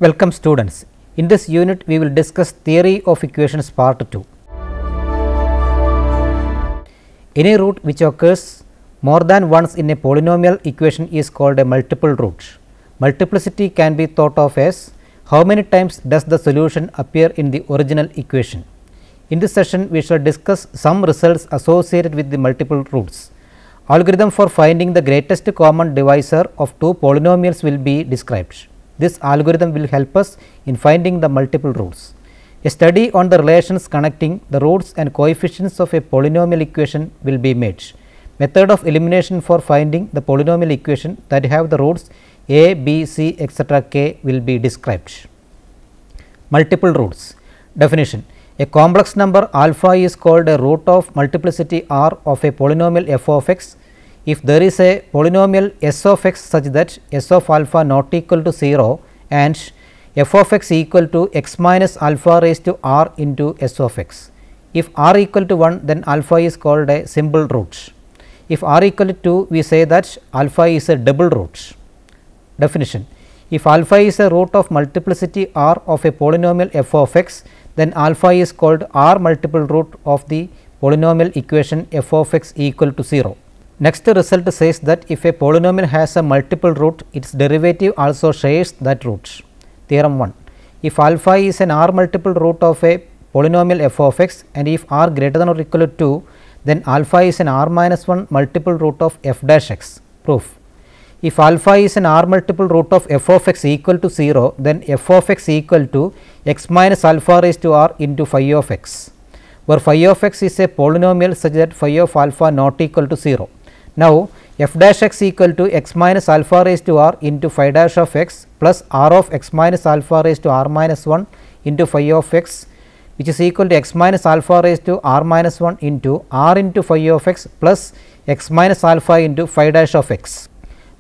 Welcome students. In this unit we will discuss theory of equations part 2. Any root which occurs more than once in a polynomial equation is called a multiple root. Multiplicity can be thought of as how many times does the solution appear in the original equation. In this session we shall discuss some results associated with the multiple roots. Algorithm for finding the greatest common divisor of two polynomials will be described. This algorithm will help us in finding the multiple roots. A study on the relations connecting the roots and coefficients of a polynomial equation will be made. Method of elimination for finding the polynomial equation that have the roots a, b, c, etc. k will be described. Multiple roots. Definition: a complex number alpha is called a root of multiplicity r of a polynomial f of x if there is a polynomial s of x such that s of alpha not equal to 0 and f of x equal to x minus alpha raised to r into s of x. If r equal to 1, then alpha is called a simple root. If r equal to 2, we say that alpha is a double root. Definition: if alpha is a root of multiplicity r of a polynomial f of x, then alpha is called r multiple root of the polynomial equation f of x equal to 0. Next result says that if a polynomial has a multiple root, its derivative also shares that root. Theorem 1: if alpha is an r multiple root of a polynomial f of x and if r greater than or equal to 2, then alpha is an r minus 1 multiple root of f dash x. Proof: if alpha is an r multiple root of f of x equal to 0, then f of x equal to x minus alpha raised to r into phi of x, where phi of x is a polynomial such that phi of alpha not equal to 0. Now, f dash x equal to x minus alpha raised to r into phi dash of x plus r of x minus alpha raised to r minus 1 into phi of x, which is equal to x minus alpha raised to r minus 1 into r into phi of x plus x minus alpha into phi dash of x.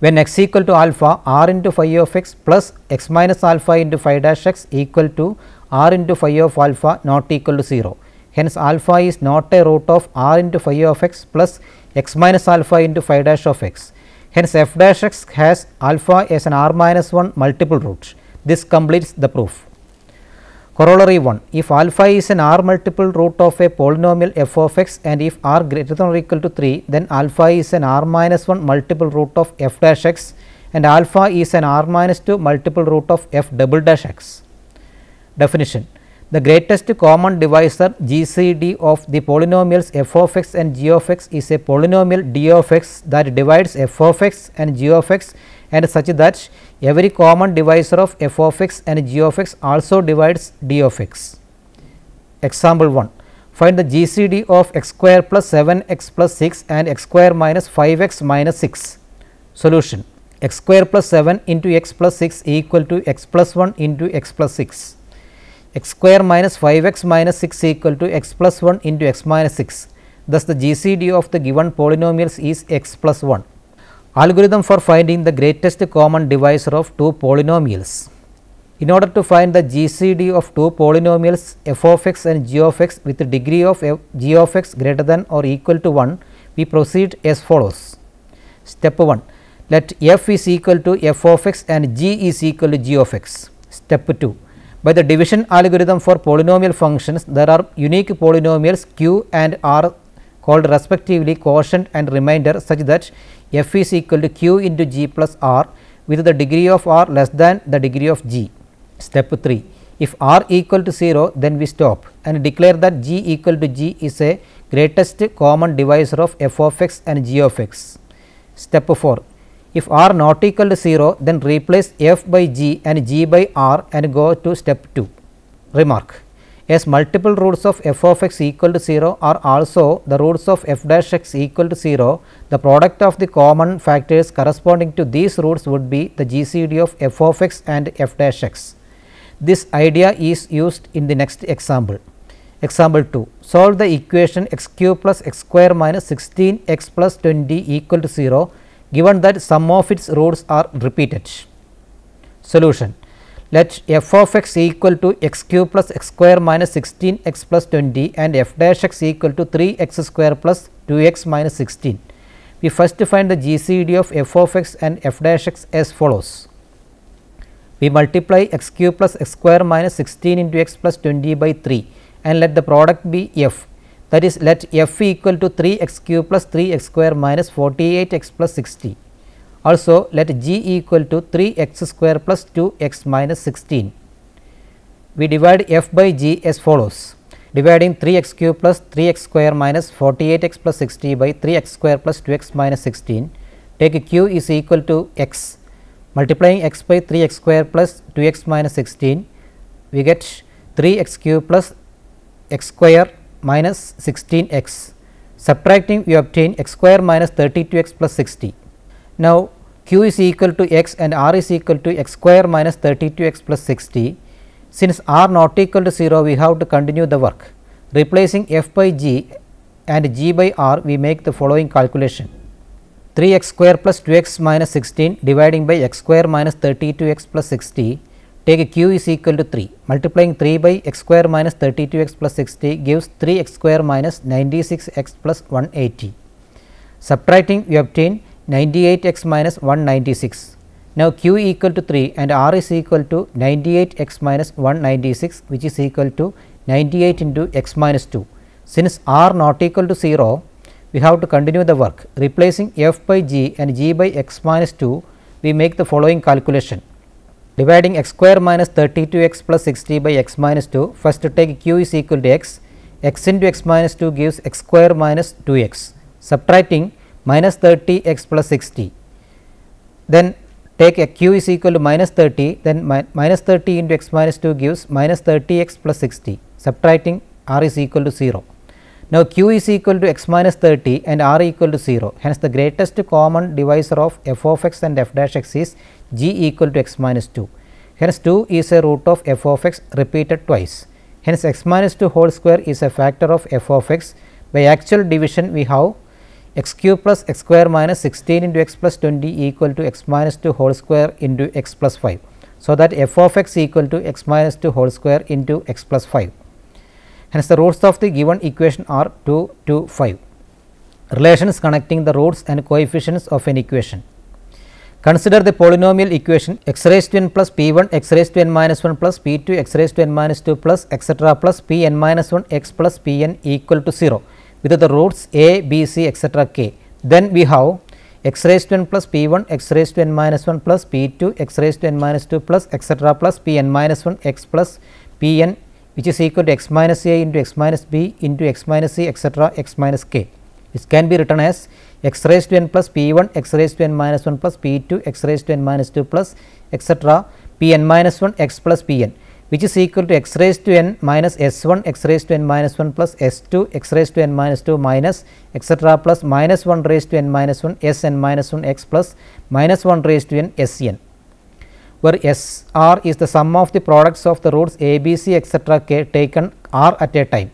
When x equal to alpha, r into phi of x plus x minus alpha into phi dash x equal to r into phi of alpha not equal to 0. Hence, alpha is not a root of r into phi of x plus x minus alpha into phi dash of x. Hence, f dash x has alpha as an r minus 1 multiple root. This completes the proof. Corollary 1: if alpha is an r multiple root of a polynomial f of x and if r greater than or equal to 3, then alpha is an r minus 1 multiple root of f dash x and alpha is an r minus 2 multiple root of f double dash x. Definition: the greatest common divisor GCD of the polynomials f of x and g of x is a polynomial d of x that divides f of x and g of x and such that every common divisor of f of x and g of x also divides d of x. Example 1: find the GCD of x square plus 7x plus 6 and x square minus 5x minus 6. Solution: x square plus 7 into x plus 6 equal to x plus 1 into x plus 6. X square minus 5x minus 6 equal to x plus 1 into x minus 6. Thus, the GCD of the given polynomials is x plus 1. Algorithm for finding the greatest common divisor of two polynomials. In order to find the GCD of two polynomials f of x and g of x with the degree of g of x greater than or equal to 1, we proceed as follows. Step 1: let f is equal to f of x and g is equal to g of x. Step 2: by the division algorithm for polynomial functions, there are unique polynomials q and r called respectively quotient and remainder such that f is equal to q into g plus r with the degree of r less than the degree of g. Step 3: if r equal to 0, then we stop and declare that g equal to g is a greatest common divisor of f of x and g of x. Step 4: if r not equal to 0, then replace f by g and g by r and go to step 2. Remark: as multiple roots of f of x equal to 0 are also the roots of f dash x equal to 0, the product of the common factors corresponding to these roots would be the GCD of f of x and f dash x. This idea is used in the next example. Example 2: solve the equation x cube plus x square minus 16x plus 20 equal to 0 given that some of its roots are repeated. Solution: let f of x equal to x cube plus x square minus 16x plus 20 and f dash x equal to 3x square plus 2x minus 16. We first find the GCD of f of x and f dash x as follows. We multiply x cube plus x square minus 16 into x plus 20 by 3 and let the product be f, that is, let f equal to 3 x cube plus 3 x square minus 48 x plus 60. Also, let g equal to 3 x square plus 2 x minus 16. We divide f by g as follows: dividing 3 x cube plus 3 x square minus 48 x plus 60 by 3 x square plus 2 x minus 16. Take q is equal to x, multiplying x by 3 x square plus 2 x minus 16, we get 3 x cube plus x square minus 16 x. Subtracting, we obtain x square minus 32 x plus 60. Now, q is equal to x and r is equal to x square minus 32 x plus 60. Since r not equal to 0, we have to continue the work. Replacing f by g and g by r, we make the following calculation: 3 x square plus 2 x minus 16 dividing by x square minus 32 x plus 60. Take q is equal to 3, multiplying 3 by x square minus 32 x plus 60 gives 3 x square minus 96 x plus 180. Subtracting, we obtain 98 x minus 196. Now, q equal to 3 and r is equal to 98 x minus 196, which is equal to 98 into x minus 2. Since r not equal to 0, we have to continue the work. Replacing f by g and g by x minus 2, we make the following calculation: dividing x square minus 32 x plus 60 by x minus 2. First, take q is equal to x, x into x minus 2 gives x square minus 2 x. Subtracting, minus 30 x plus 60. Then take a q is equal to minus 30, then minus 30 into x minus 2 gives minus 30 x plus 60. Subtracting, r is equal to 0. Now, q is equal to x minus 30 and r equal to 0. Hence, the greatest common divisor of f of x and f dash x is g equal to x minus 2. Hence, 2 is a root of f of x repeated twice. Hence, x minus 2 whole square is a factor of f of x. By actual division, we have x cube plus x square minus 16 into x plus 20 equal to x minus 2 whole square into x plus 5. So, that f of x equal to x minus 2 whole square into x plus 5. Hence, the roots of the given equation are 2, 2, 5. Relations connecting the roots and coefficients of an equation. Consider the polynomial equation x raised to n plus p1 x raised to n minus 1 plus p2 x raised to n minus 2 plus etc. plus pn minus 1 x plus pn equal to 0 with the roots a, b, c, etc. k. Then we have x raised to n plus p1 x raised to n minus 1 plus p2 x raised to n minus 2 plus etc. plus pn minus 1 x plus pn, which is equal to x minus a into x minus b into x minus c, etc. x minus k. This can be written as x raised to n plus p1 x raised to n minus 1 plus p2 x raised to n minus 2 plus etc. pn minus 1 x plus pn, which is equal to x raised to n minus s1 x raised to n minus 1 plus s2 x raised to n minus 2 minus etc. plus minus 1 raised to n minus 1 sn minus 1 x plus minus 1 raised to n sn, where SR is the sum of the products of the roots a, b, c, etc. k taken r at a time.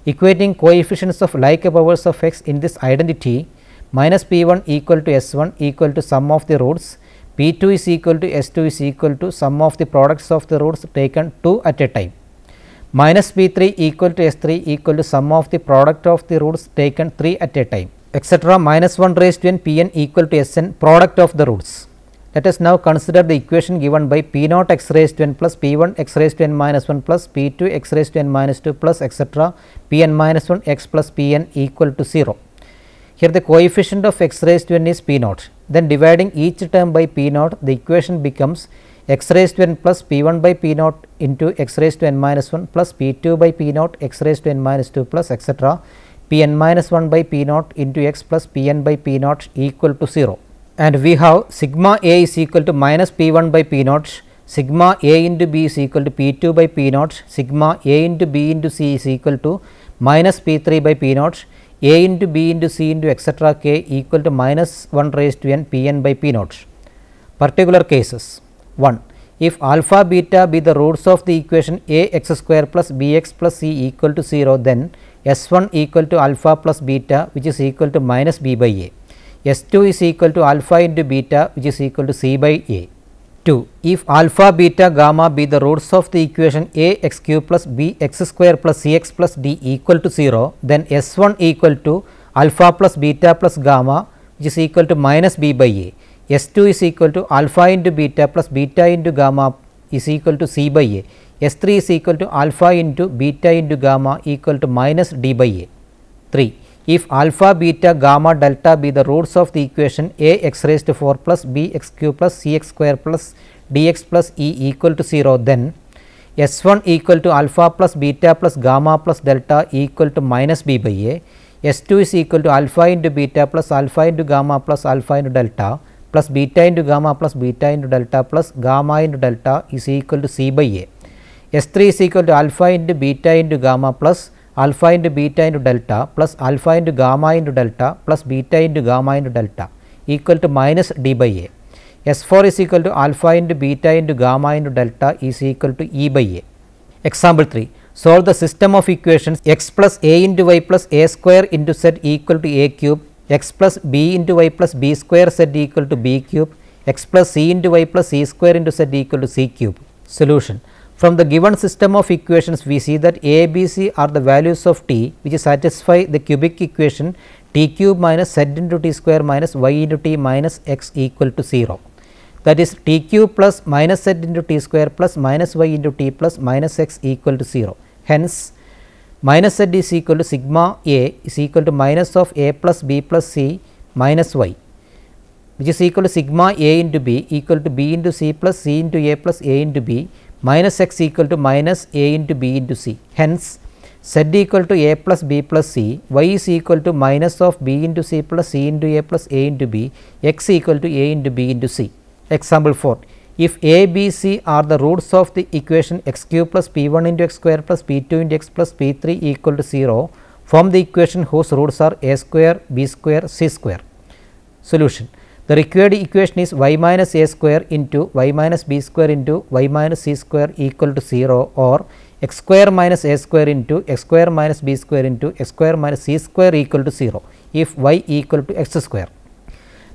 Equating coefficients of like powers of x in this identity, minus p1 equal to s1 equal to sum of the roots, p2 is equal to s2 is equal to sum of the products of the roots taken 2 at a time, minus p3 equal to s3 equal to sum of the product of the roots taken 3 at a time, etc. minus 1 raised to n pn equal to sn product of the roots. Let us now consider the equation given by p naught x raised to n plus p1 x raised to n minus 1 plus p2 x raised to n minus 2 plus etc. pn minus 1 x plus pn equal to 0. Here the coefficient of x raised to n is p naught. Then dividing each term by p naught, the equation becomes x raised to n plus p1 by p naught into x raised to n minus 1 plus p2 by p naught x raised to n minus 2 plus etc. pn minus 1 by p naught into x plus pn by p naught equal to 0. And we have sigma a is equal to minus p1 by p naught, sigma a into b is equal to p2 by p naught, sigma a into b into c is equal to minus p3 by p naught, a into b into c into etc. k equal to minus 1 raised to n pn by p naught. Particular cases: 1. If alpha beta be the roots of the equation a x square plus bx plus c equal to 0, then s1 equal to alpha plus beta, which is equal to minus b by a. S2 is equal to alpha into beta, which is equal to c by a. 2. If alpha, beta, gamma be the roots of the equation a x cube plus b x square plus c x plus d equal to 0, then S1 equal to alpha plus beta plus gamma, which is equal to minus b by a. S2 is equal to alpha into beta plus beta into gamma is equal to C by A. S3 is equal to alpha into beta into gamma equal to minus D by A. 3. If alpha, beta, gamma, delta be the roots of the equation A x raised to 4 plus b x cube plus c x square plus dx plus E equal to 0, then S1 equal to alpha plus beta plus gamma plus delta equal to minus b by A. S2 is equal to alpha into beta plus alpha into gamma plus alpha into delta plus beta into gamma plus beta into delta plus gamma into delta is equal to C by A. S3 is equal to alpha into beta into gamma plus alpha into beta into delta plus alpha into gamma into delta plus beta into gamma into delta equal to minus D by A. S4 is equal to alpha into beta into gamma into delta is equal to E by A. Example 3. Solve the system of equations x plus a into y plus a square into z equal to a cube, x plus b into y plus b square z equal to b cube, x plus c into y plus c square into z equal to c cube. Solution. From the given system of equations, we see that a, b, c are the values of t which satisfy the cubic equation t cube minus z into t square minus y into t minus x equal to 0. That is t cube plus minus z into t square plus minus y into t plus minus x equal to 0. Hence, minus z is equal to sigma a is equal to minus of a plus b plus c minus y, which is equal to sigma a into b equal to b into c plus c into a plus a into b minus x equal to minus a into b into c. Hence, z equal to a plus b plus c, y is equal to minus of b into c plus c into a plus a into b, x equal to a into b into c. Example 4. If a, b, c are the roots of the equation x cube plus p1 into x square plus p2 into x plus p3 equal to 0, form the equation whose roots are a square, b square, c square. Solution. The required equation is y minus a square into y minus b square into y minus c square equal to 0, or x square minus a square into x square minus b square into x square minus c square equal to 0 if y equal to x square.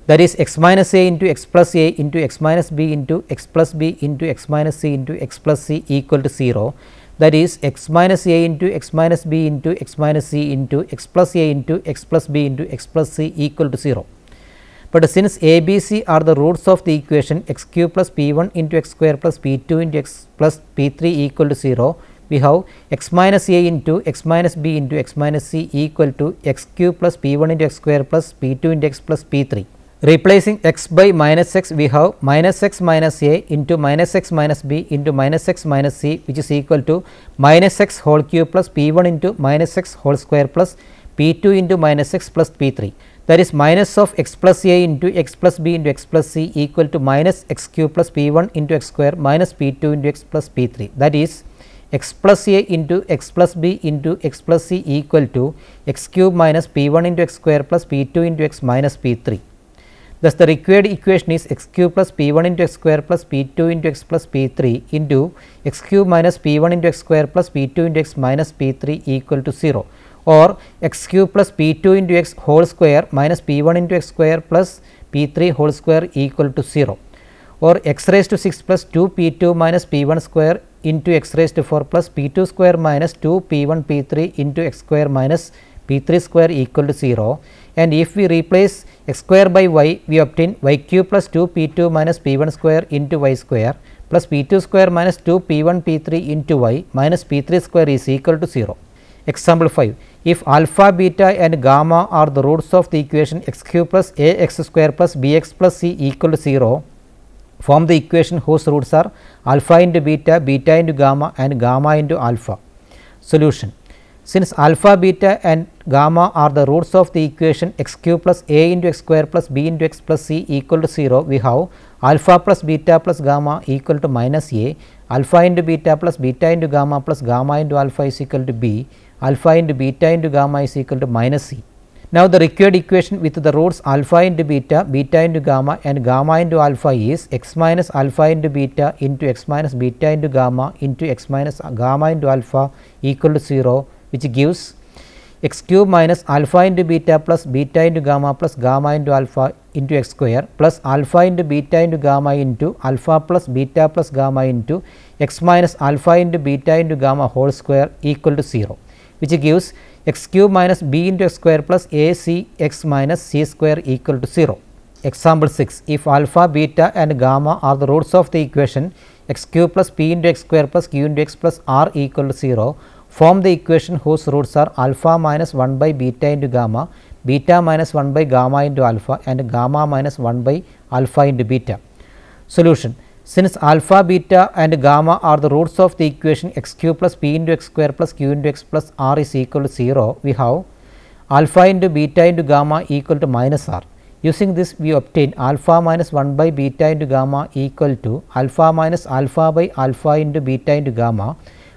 That is x minus a into x plus a into x minus b into x plus b into x minus c into x plus c equal to 0. That is x minus a into x minus b into x minus c into x plus a into x plus b into x plus c equal to 0. But since a, b, c are the roots of the equation x cube plus p1 into x square plus p2 into x plus p3 equal to 0, we have x minus a into x minus b into x minus c equal to x cube plus p1 into x square plus p2 into x plus p3. Replacing x by minus x, we have minus x minus a into minus x minus b into minus x minus c, which is equal to minus x whole cube plus p1 into minus x whole square plus p2 into minus x plus p3. That is minus of x plus a into x plus b into x plus c equal to minus x cube plus p1 into x square minus p2 into x plus p3. That is x plus a into x plus b into x plus c equal to x cube minus p1 into x square plus p2 into x minus p3. Thus, the required equation is x cube plus p1 into x square plus p2 into x plus p3 into x cube minus p1 into x square plus p2 into x minus p3 equal to 0, or x cube plus p2 into x whole square minus p1 into x square plus p3 whole square equal to 0, or x raised to 6 plus 2 p2 minus p1 square into x raised to 4 plus p2 square minus 2 p1 p3 into x square minus p3 square equal to 0. And if we replace x square by y, we obtain y cube plus 2 p2 minus p1 square into y square plus p2 square minus 2 p1 p3 into y minus p3 square is equal to 0. Example 5. If alpha, beta and gamma are the roots of the equation x cube plus a x square plus bx plus c equal to 0, form the equation whose roots are alpha into beta, beta into gamma and gamma into alpha. Solution. Since alpha, beta and gamma are the roots of the equation x cube plus a into x square plus b into x plus c equal to 0, we have alpha plus beta plus gamma equal to minus a, alpha into beta plus beta into gamma plus gamma into alpha is equal to b, alpha into beta into gamma is equal to minus c. Now, the required equation with the roots alpha into beta, beta into gamma and gamma into alpha is x minus alpha into beta into x minus beta into gamma into x minus gamma into alpha equal to 0, which gives x cube minus alpha into beta plus beta into gamma plus gamma into alpha into x square plus alpha into beta into gamma into alpha plus beta plus gamma into x minus alpha into beta into gamma whole square equal to 0, which gives x cube minus b into x square plus a c x minus c square equal to 0. Example 6, if alpha, beta and gamma are the roots of the equation x cube plus p into x square plus q into x plus r equal to 0, form the equation whose roots are alpha minus 1 by beta into gamma, beta minus 1 by gamma into alpha and gamma minus 1 by alpha into beta. Solution. Since alpha, beta and gamma are the roots of the equation x cube plus p into x square plus q into x plus r is equal to 0, we have alpha into beta into gamma equal to minus r. Using this, we obtain alpha minus 1 by beta into gamma equal to alpha minus alpha by alpha into beta into gamma,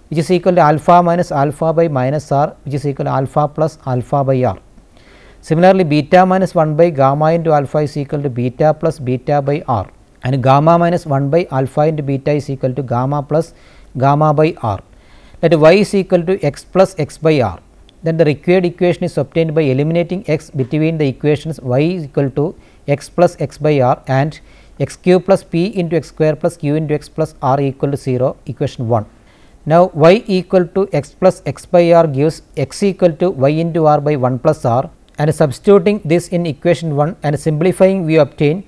which is equal to alpha minus alpha by minus r, which is equal to alpha plus alpha by r. Similarly, beta minus 1 by gamma into alpha is equal to beta plus beta by r, and gamma minus 1 by alpha into beta is equal to gamma plus gamma by r. Let y is equal to x plus x by r. Then the required equation is obtained by eliminating x between the equations y is equal to x plus x by r and x cube plus p into x square plus q into x plus r equal to 0, equation 1. Now, y equal to x plus x by r gives x equal to y into r by 1 plus r, and substituting this in equation 1 and simplifying, we obtain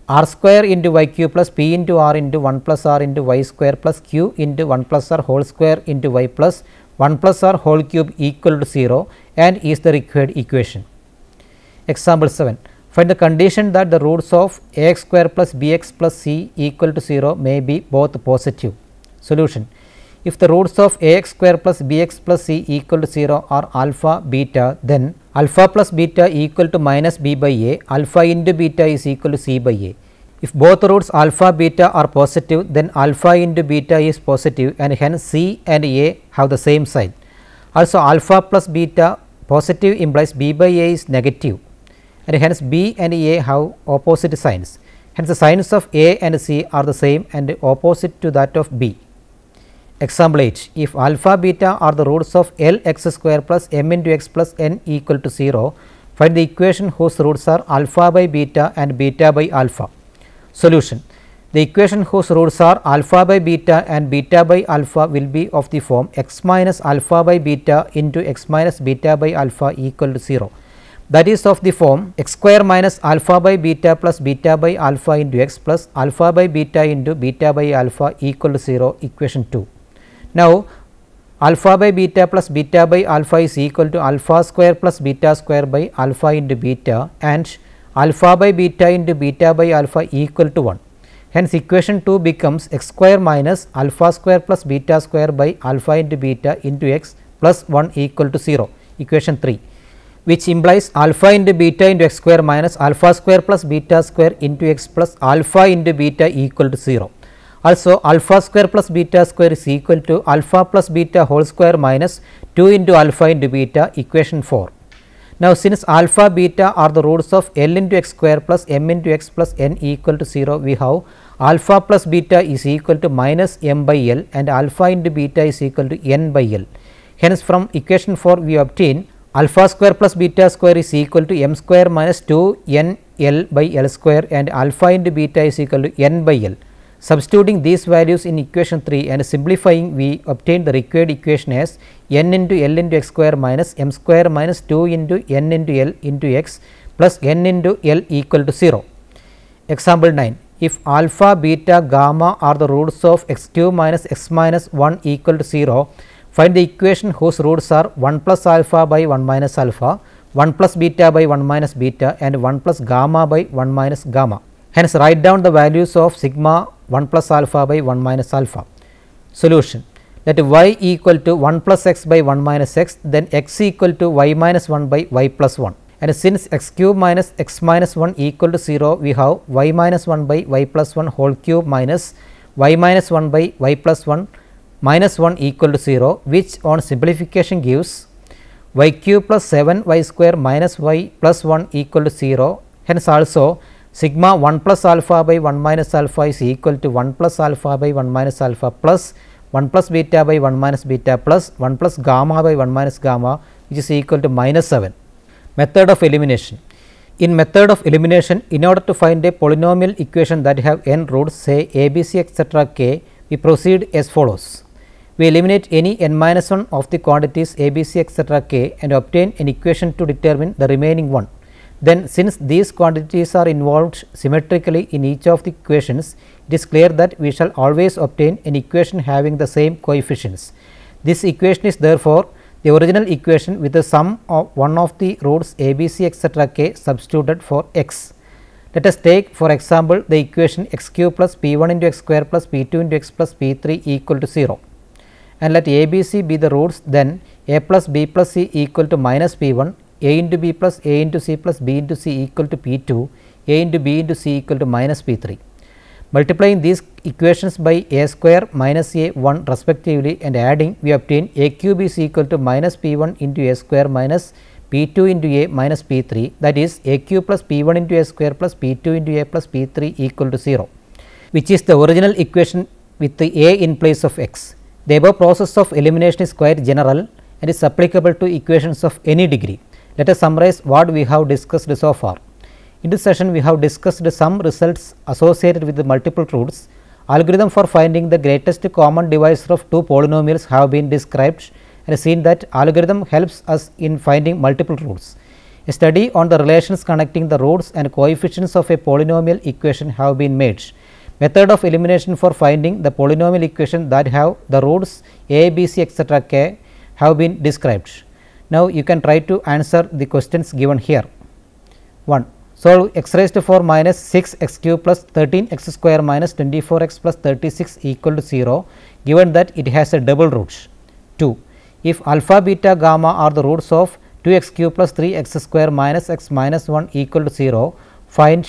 r square into y cube plus p into r into 1 plus r into y square plus q into 1 plus r whole square into y plus 1 plus r whole cube equal to 0 and is the required equation. Example 7. Find the condition that the roots of ax square plus bx plus c equal to 0 may be both positive. Solution. If the roots of ax square plus bx plus c equal to 0 are alpha, beta, then alpha plus beta equal to minus b by a, alpha into beta is equal to c by a. If both roots alpha, beta are positive, then alpha into beta is positive and hence c and a have the same sign. Also, alpha plus beta positive implies b by a is negative and hence b and a have opposite signs. Hence, the signs of a and c are the same and opposite to that of b. Example 8. If alpha, beta are the roots of L x square plus m into x plus n equal to 0, find the equation whose roots are alpha by beta and beta by alpha. Solution. The equation whose roots are alpha by beta and beta by alpha will be of the form x minus alpha by beta into x minus beta by alpha equal to 0. That is of the form x square minus alpha by beta plus beta by alpha into x plus alpha by beta into beta by alpha equal to 0, equation 2. Now, alpha by beta plus beta by alpha is equal to alpha square plus beta square by alpha into beta and alpha by beta into beta by alpha equal to 1. Hence, equation 2 becomes x square minus alpha square plus beta square by alpha into beta into x plus 1 equal to 0, equation 3, which implies alpha into beta into x square minus alpha square plus beta square into x plus alpha into beta equal to 0. Also, alpha square plus beta square is equal to alpha plus beta whole square minus 2 into alpha into beta, equation 4. Now, since alpha, beta are the roots of L into x square plus m into x plus n equal to 0, we have alpha plus beta is equal to minus m by L and alpha into beta is equal to n by L. Hence, from equation 4 we obtain alpha square plus beta square is equal to m square minus 2 n L by L square and alpha into beta is equal to n by L. Substituting these values in equation 3 and simplifying, we obtain the required equation as n into L into x square minus m square minus 2 into n into L into x plus n into L equal to 0. Example 9. If alpha, beta, gamma are the roots of x cube minus x minus 1 equal to 0, find the equation whose roots are 1 plus alpha by 1 minus alpha, 1 plus beta by 1 minus beta and 1 plus gamma by 1 minus gamma. Hence, write down the values of sigma 1 plus alpha by 1 minus alpha. Solution. Let y equal to 1 plus x by 1 minus x, then x equal to y minus 1 by y plus 1. And since x cube minus x minus 1 equal to 0, we have y minus 1 by y plus 1 whole cube minus y minus 1 by y plus 1 minus 1 equal to 0, which on simplification gives y cube plus 7 y square minus y plus 1 equal to 0. Hence, also sigma 1 plus alpha by 1 minus alpha is equal to 1 plus alpha by 1 minus alpha plus 1 plus beta by 1 minus beta plus 1 plus gamma by 1 minus gamma, which is equal to minus 7. Method of elimination. In method of elimination, in order to find a polynomial equation that have n roots, say a, b, c, etc. k, we proceed as follows. We eliminate any n minus 1 of the quantities a, b, c, etc. k and obtain an equation to determine the remaining one. Then since these quantities are involved symmetrically in each of the equations, it is clear that we shall always obtain an equation having the same coefficients. This equation is therefore the original equation with the sum of one of the roots a, b, c, etc. k substituted for x. Let us take for example the equation x cube plus p 1 into x square plus p 2 into x plus p 3 equal to 0, and let a, b, c be the roots. Then a plus b plus c equal to minus p 1, a into b plus a into c plus b into c equal to p 2, a into b into c equal to minus p 3. Multiplying these equations by a square minus a 1 respectively and adding, we obtain a cube is equal to minus p 1 into a square minus p 2 into a minus p 3, that is a cube plus p 1 into a square plus p 2 into a plus p 3 equal to 0, which is the original equation with the a in place of x. The above process of elimination is quite general and is applicable to equations of any degree. Let us summarize what we have discussed so far. In this session, we have discussed some results associated with the multiple roots. Algorithm for finding the greatest common divisor of two polynomials have been described and seen that algorithm helps us in finding multiple roots. A study on the relations connecting the roots and coefficients of a polynomial equation have been made. Method of elimination for finding the polynomial equation that have the roots a, b, c, etc. k have been described. Now, you can try to answer the questions given here. 1. Solve x raised to 4 minus 6 x cube plus 13 x square minus 24 x plus 36 equal to 0, given that it has a double roots. 2. If alpha, beta, gamma are the roots of 2 x cube plus 3 x square minus x minus 1 equal to 0, find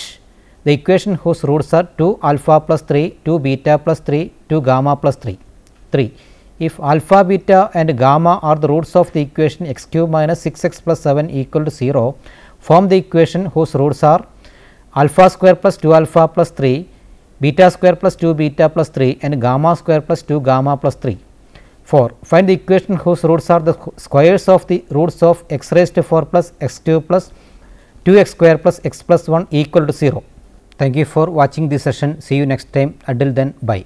the equation whose roots are 2 alpha plus 3, 2 beta plus 3, 2 gamma plus 3. 3. If alpha, beta and gamma are the roots of the equation x cube minus 6 x plus 7 equal to 0, form the equation whose roots are alpha square plus 2 alpha plus 3, beta square plus 2 beta plus 3 and gamma square plus 2 gamma plus 3. 4. Find the equation whose roots are the squares of the roots of x raised to 4 plus x cube plus 2 x square plus x plus 1 equal to 0. Thank you for watching this session. See you next time. Until then, bye.